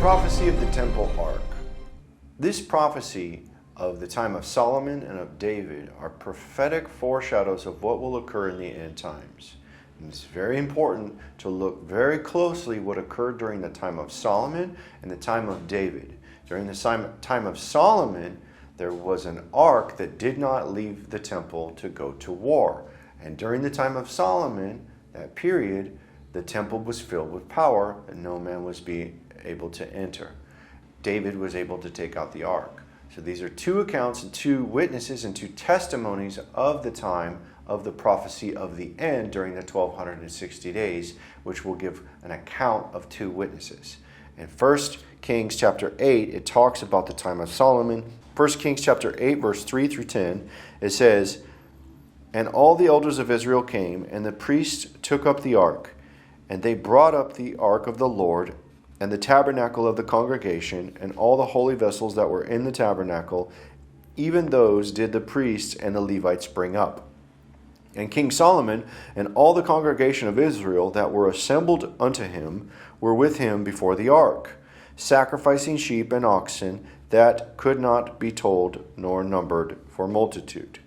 prophecy of the temple ark. This prophecy of the time of Solomon and of David are prophetic foreshadows of what will occur in the end times. And it's very important to look very closely what occurred during the time of Solomon and the time of David. During the time of Solomon, there was an ark that did not leave the temple to go to war. And during the time of Solomon, that period, the temple was filled with power and no man was able to enter. David was able to take out the ark. So these are two accounts and two witnesses and two testimonies of the time of the prophecy of the end during the 1260 days, which will give an account of two witnesses. In 1 Kings chapter 8, it talks about the time of Solomon. 1 Kings chapter 8, verse 3 through 10, it says, "And all the elders of Israel came, and the priests took up the ark, and they brought up the ark of the Lord, and the tabernacle of the congregation, and all the holy vessels that were in the tabernacle, even those did the priests and the Levites bring up. And King Solomon and all the congregation of Israel that were assembled unto him were with him before the ark, sacrificing sheep and oxen that could not be told nor numbered for multitude.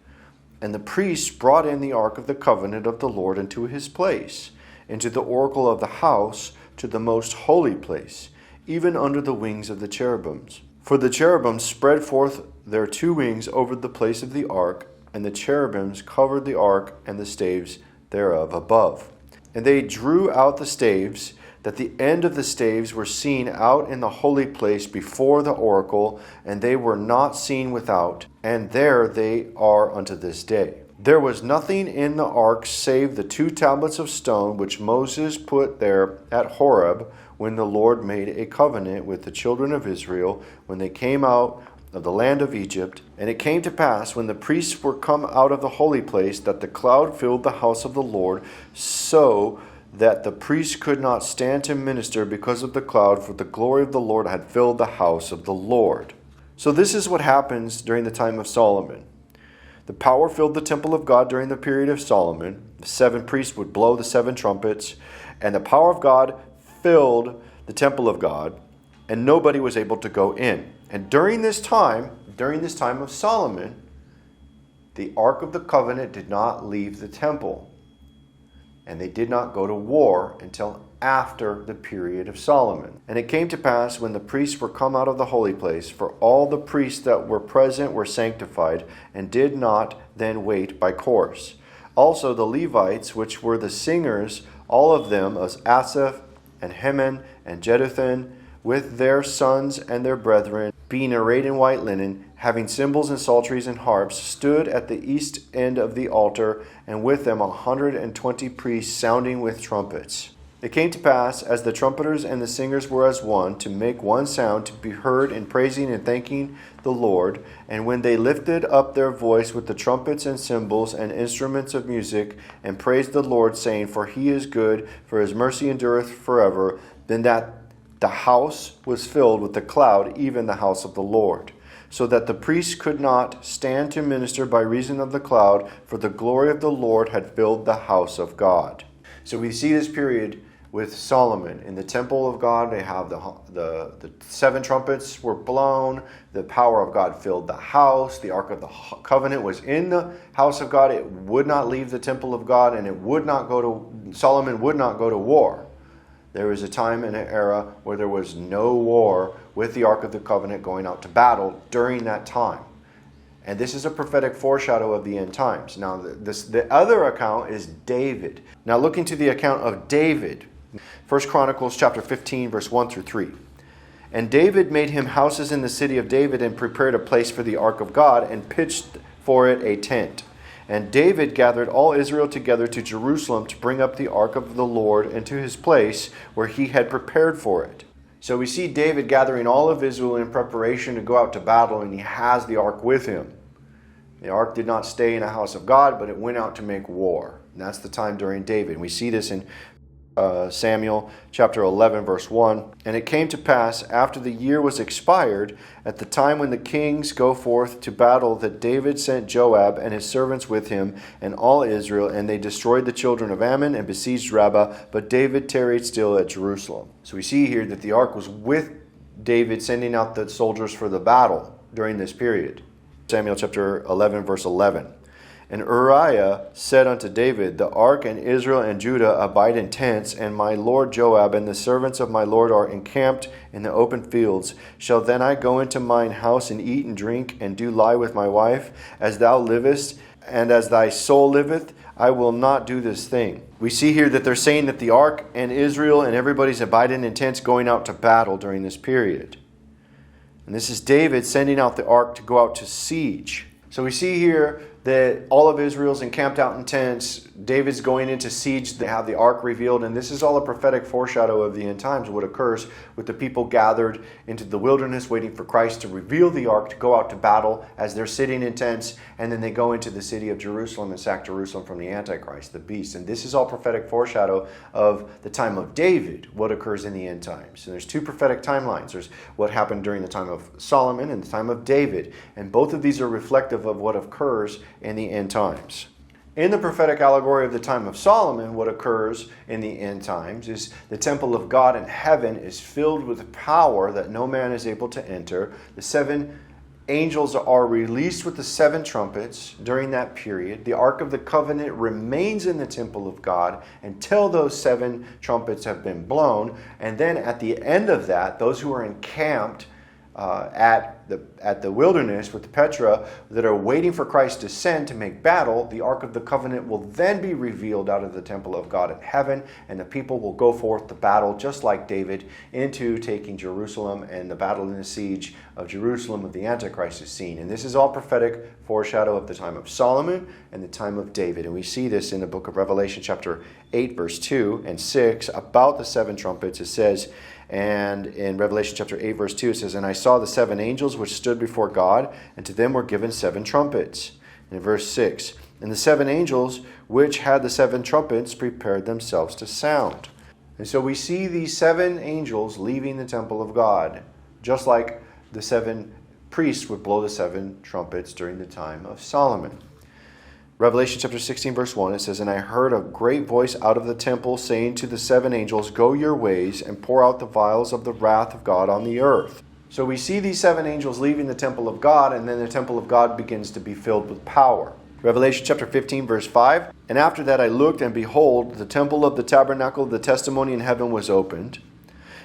And the priests brought in the ark of the covenant of the Lord into his place, into the oracle of the house, to the most holy place, even under the wings of the cherubims. For the cherubims spread forth their two wings over the place of the ark, and the cherubims covered the ark and the staves thereof above. And they drew out the staves, that the end of the staves were seen out in the holy place before the oracle, and they were not seen without, and there they are unto this day. There was nothing in the ark save the 2 tablets of stone which Moses put there at Horeb, when the Lord made a covenant with the children of Israel, when they came out of the land of Egypt. And it came to pass, when the priests were come out of the holy place, that the cloud filled the house of the Lord, so that the priests could not stand to minister because of the cloud, for the glory of the Lord had filled the house of the Lord." So this is what happens during the time of Solomon. The power filled the temple of God during the period of Solomon. The 7 priests would blow the 7 trumpets, and the power of God filled the temple of God, and nobody was able to go in. And during this time of Solomon, the Ark of the Covenant did not leave the temple, and they did not go to war until after the period of Solomon. And it came to pass, when the priests were come out of the holy place, for all the priests that were present were sanctified, and did not then wait by course. Also the Levites, which were the singers, all of them, as Asaph, and Heman, and Jeduthun, with their sons and their brethren, being arrayed in white linen, having cymbals and psalteries and harps, stood at the east end of the altar, and with them 120 priests sounding with trumpets. It came to pass, as the trumpeters and the singers were as one, to make one sound, to be heard in praising and thanking the Lord. And when they lifted up their voice with the trumpets and cymbals and instruments of music, and praised the Lord, saying, "For he is good, for his mercy endureth forever," then that the house was filled with the cloud, even the house of the Lord, so that the priests could not stand to minister by reason of the cloud, for the glory of the Lord had filled the house of God. So we see this period with Solomon. In the temple of God, they have the 7 trumpets were blown, the power of God filled the house, the Ark of the Covenant was in the house of God, it would not leave the temple of God, and Solomon would not go to war. There was a time and an era where there was no war with the Ark of the Covenant going out to battle during that time. And this is a prophetic foreshadow of the end times. Now, the other account is David. Now, looking to the account of David, 1 Chronicles chapter 15, verse 1 through 3. "And David made him houses in the city of David, and prepared a place for the ark of God, and pitched for it a tent. And David gathered all Israel together to Jerusalem to bring up the ark of the Lord into his place where he had prepared for it." So we see David gathering all of Israel in preparation to go out to battle, and he has the ark with him. The ark did not stay in the house of God, but it went out to make war. And that's the time during David. We see this in Samuel chapter 11, verse 1. "And it came to pass, after the year was expired, at the time when the kings go forth to battle, that David sent Joab and his servants with him, and all Israel, and they destroyed the children of Ammon and besieged Rabbah, but David tarried still at Jerusalem." So we see here that the ark was with David sending out the soldiers for the battle during this period. Samuel chapter 11, verse 11. And Uriah said unto David, the ark and Israel and Judah abide in tents, and my lord Joab and the servants of my lord are encamped in the open fields. Shall then I go into mine house and eat and drink, and do lie with my wife? As thou livest, and as thy soul liveth, I will not do this thing. We see here that they're saying that the ark and Israel and everybody's abiding in tents going out to battle during this period. And this is David sending out the ark to go out to siege. So we see here that all of Israel's encamped out in tents. David's going into siege. They have the ark revealed. And this is all a prophetic foreshadow of the end times, what occurs with the people gathered into the wilderness waiting for Christ to reveal the ark, to go out to battle as they're sitting in tents. And then they go into the city of Jerusalem and sack Jerusalem from the Antichrist, the beast. And this is all prophetic foreshadow of the time of David, what occurs in the end times. And there's two prophetic timelines. There's what happened during the time of Solomon and the time of David. And both of these are reflective of what occurs in the end times. In the prophetic allegory of the time of Solomon, what occurs in the end times is the temple of God in heaven is filled with power that no man is able to enter. The 7 angels are released with the 7 trumpets during that period. The Ark of the Covenant remains in the temple of God until those 7 trumpets have been blown. And then at the end of that, those who are encamped at the wilderness with the Petra that are waiting for Christ to send to make battle, the Ark of the Covenant will then be revealed out of the temple of God in heaven, and the people will go forth to battle, just like David, into taking Jerusalem, and the battle and the siege of Jerusalem of the Antichrist is seen. And this is all prophetic foreshadow of the time of Solomon and the time of David. And we see this in the book of Revelation chapter 8, verse 2 and 6, about the 7 trumpets. It says, and in Revelation chapter 8, verse 2, it says, and I saw the 7 angels which stood before God, and to them were given 7 trumpets. And in verse 6, and the 7 angels which had the 7 trumpets prepared themselves to sound. And so we see these 7 angels leaving the temple of God, just like the 7 priests would blow the 7 trumpets during the time of Solomon. Revelation chapter 16, verse 1, it says, and I heard a great voice out of the temple saying to the 7 angels, go your ways and pour out the vials of the wrath of God on the earth. So we see these 7 angels leaving the temple of God, and then the temple of God begins to be filled with power. Revelation chapter 15, verse 5, and after that I looked, and behold, the temple of the tabernacle of the testimony in heaven was opened.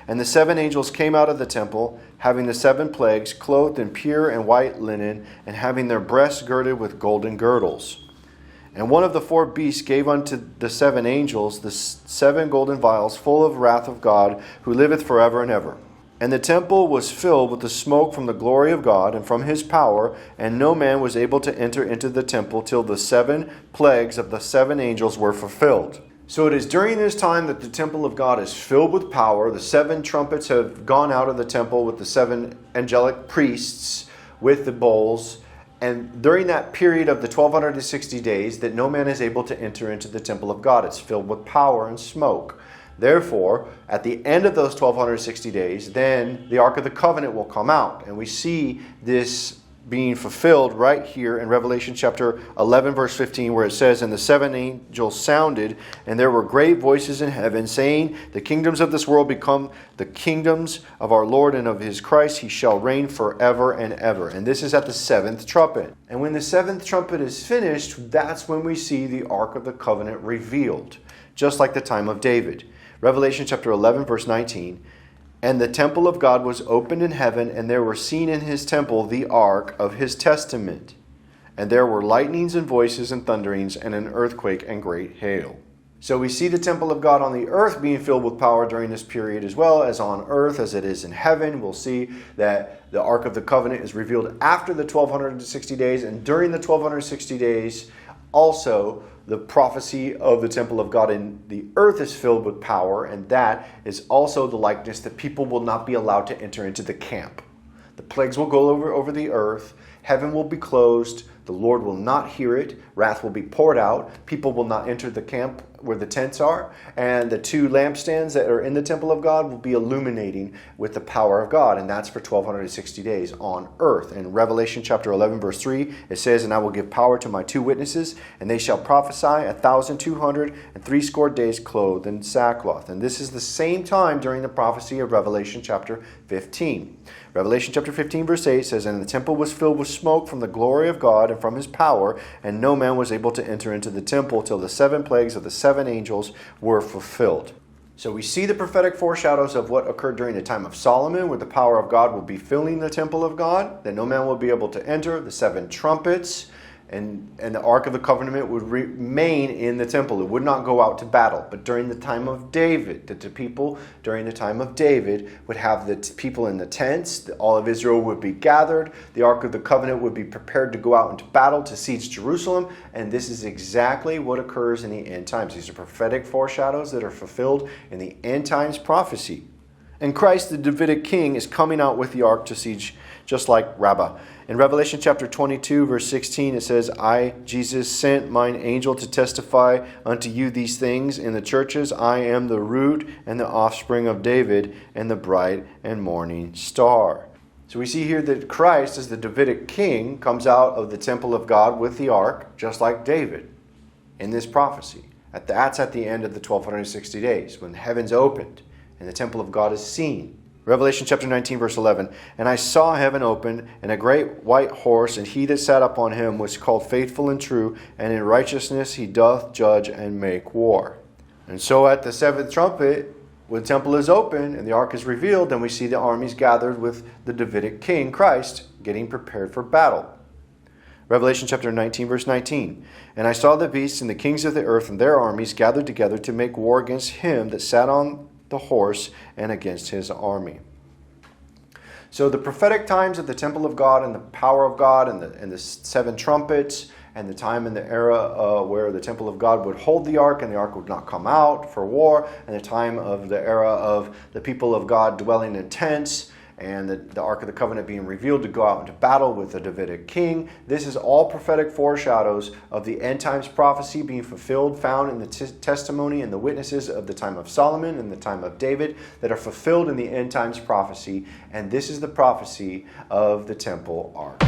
And the 7 angels came out of the temple, having the 7 plagues, clothed in pure and white linen, and having their breasts girded with golden girdles. And one of the 4 beasts gave unto the 7 angels the 7 golden vials full of wrath of God, who liveth forever and ever. And the temple was filled with the smoke from the glory of God and from his power, and no man was able to enter into the temple till the 7 plagues of the 7 angels were fulfilled. So it is during this time that the temple of God is filled with power. The 7 trumpets have gone out of the temple with the 7 angelic priests with the bowls. And during that period of the 1260 days that no man is able to enter into the temple of God, it's filled with power and smoke. Therefore, at the end of those 1260 days, then the Ark of the Covenant will come out. And we see this being fulfilled right here in Revelation chapter 11, verse 15, where it says, and the 7 angels sounded, and there were great voices in heaven, saying, the kingdoms of this world become the kingdoms of our Lord and of his Christ. He shall reign forever and ever. And this is at the 7th trumpet. And when the 7th trumpet is finished, that's when we see the Ark of the Covenant revealed, just like the time of David. Revelation chapter 11, verse 19, and the temple of God was opened in heaven, and there were seen in his temple the ark of his testament. And there were lightnings and voices and thunderings and an earthquake and great hail. So we see the temple of God on the earth being filled with power during this period, as well as on earth as it is in heaven. We'll see that the Ark of the Covenant is revealed after the 1260 days, and during the 1260 days also the prophecy of the temple of God in the earth is filled with power, and that is also the likeness that people will not be allowed to enter into the camp. The plagues will go over the earth, heaven will be closed, The Lord will not hear it. Wrath will be poured out. People will not enter the camp where the tents are. And the 2 lampstands that are in the temple of God will be illuminating with the power of God. And that's for 1260 days on earth. In Revelation chapter 11, verse 3, it says, "And I will give power to my 2 witnesses, and they shall prophesy 1,260 days clothed in sackcloth." And this is the same time during the prophecy of Revelation chapter 15. Revelation chapter 15, verse 8 says, "And the temple was filled with smoke from the glory of God and from his power, and no man was able to enter into the temple till the 7 plagues of the 7 angels were fulfilled." So we see the prophetic foreshadows of what occurred during the time of Solomon, where the power of God will be filling the temple of God, that no man will be able to enter, the 7 trumpets, and the Ark of the Covenant would remain in the temple. It would not go out to battle. But during the time of David, the people during the time of David would have the people in the tents. All of Israel would be gathered. The Ark of the Covenant would be prepared to go out into battle to siege Jerusalem. And this is exactly what occurs in the end times. These are prophetic foreshadows that are fulfilled in the end times prophecy. And Christ, the Davidic king, is coming out with the ark to siege, just like Rabbah. In Revelation chapter 22, verse 16, it says, "I, Jesus, sent mine angel to testify unto you these things in the churches. I am the root and the offspring of David, and the bright and morning star." So we see here that Christ, as the Davidic king, comes out of the temple of God with the ark, just like David, in this prophecy. That's at the end of the 1260 days, when the heavens opened and the temple of God is seen. Revelation chapter 19, verse 11, "And I saw heaven open, and a great white horse, and he that sat upon him was called Faithful and True, and in righteousness he doth judge and make war." And so at the 7th trumpet, when the temple is open and the ark is revealed, then we see the armies gathered with the Davidic king, Christ, getting prepared for battle. Revelation chapter 19, verse 19, "And I saw the beasts and the kings of the earth and their armies gathered together to make war against him that sat on the horse and against his army." So the prophetic times of the temple of God and the power of God and the 7 trumpets, and the time in the era where the temple of God would hold the ark and the ark would not come out for war, and the time of the era of the people of God dwelling in tents, and the Ark of the Covenant being revealed to go out into battle with the Davidic king. This is all prophetic foreshadows of the end times prophecy being fulfilled, found in the testimony and the witnesses of the time of Solomon and the time of David, that are fulfilled in the end times prophecy. And this is the prophecy of the temple ark.